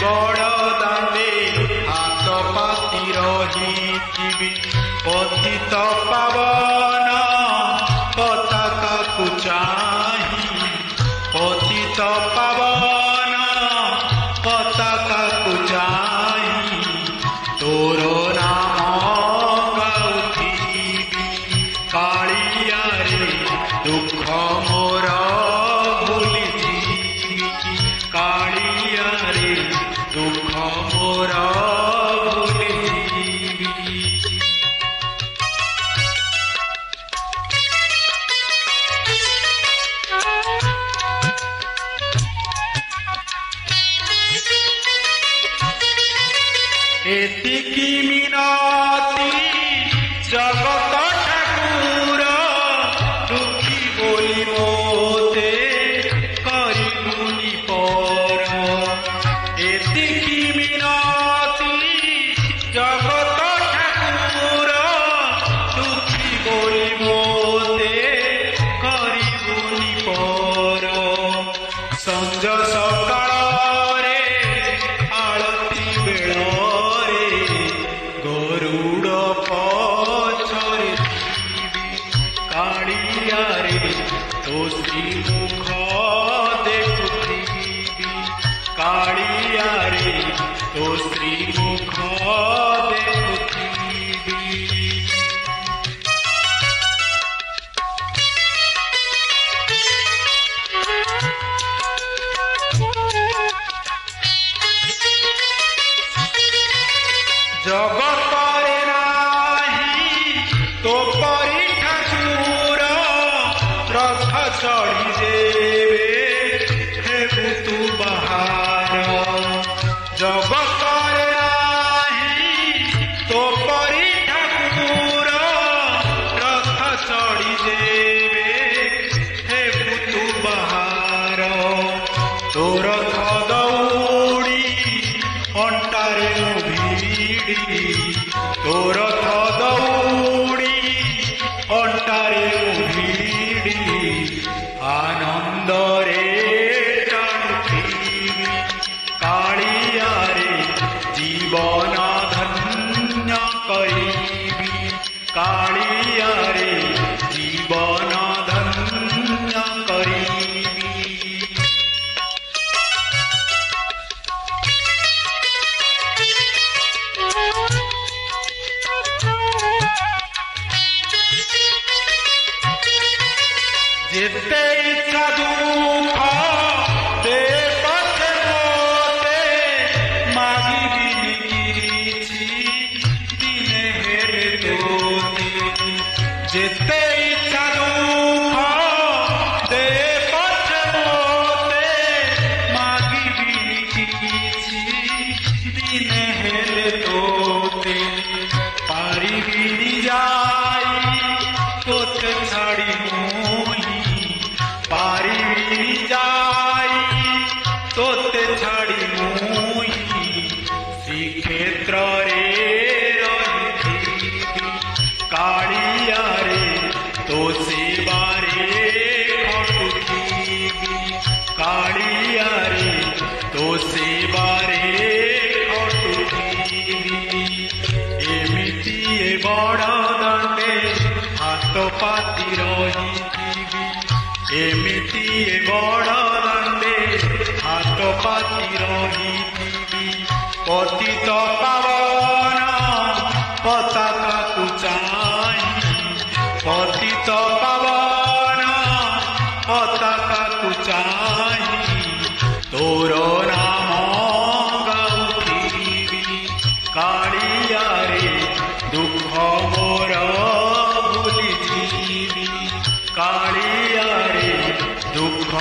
बड़ दांडे हाथ पाती रही पतित पावन पताका को चाही पतित पावन पताका को चाही तोर नाम गाउथिबी कालिया रे दुख मोर भूली जीवी कालिया रे दुख मोर भूली जीवी। एतिकी मिनती जगत ठाकुर दुखी बोली मोते करिबुनि पर एतिकी मिनती जगत ठाकुर दुखी बोली मोते करिबुनि पर संज सकाळ तो श्रीमुख देखुथिबी कालिया रे तो श्रीमुख देखुथिबी। जगत रे नाही तो परी रथ चढ़ी देवे हेबु तू बहार जगत रे नाही तो परी ठाकुर रथ चढ़ी देवे हेबु तू बहार तो रथ दौड़ी अंटारे भिड़ी तो रथ दौड़ी अंटारे आनंद रे टाणुथिबी कालिया रे जीवन धन्य करिबी कालिया रे जीवन धन्य करिबी। जेते इच्छा दुख दे पछे मोते मागिबिनि किछि दिने हेरे तोते जेते इच्छा दुख दे पछे मोते मागिबिनि किछि दिने हेरे तोते पारिबिनि जाई तोते छाड़ी पारिबिनि जाई तोते छाड़ी मुई श्रीक्षेत्र रे रहिथिबी कालिया रे तो सेवा रे खटुथिबी कालिया रे तो सेवा रे खटुथिबी एमिति ए बड़ दांडे हाथ पाती रहिथिबी एमिति ए बड़ दांडे हाथ पाती रहिथिबी पतित पावन पताका को चाही पतित पावन पताका को चाही तोर नाम गाउथिबी कालिया रे दुख मोर भूली जीवी कालिया रे दुख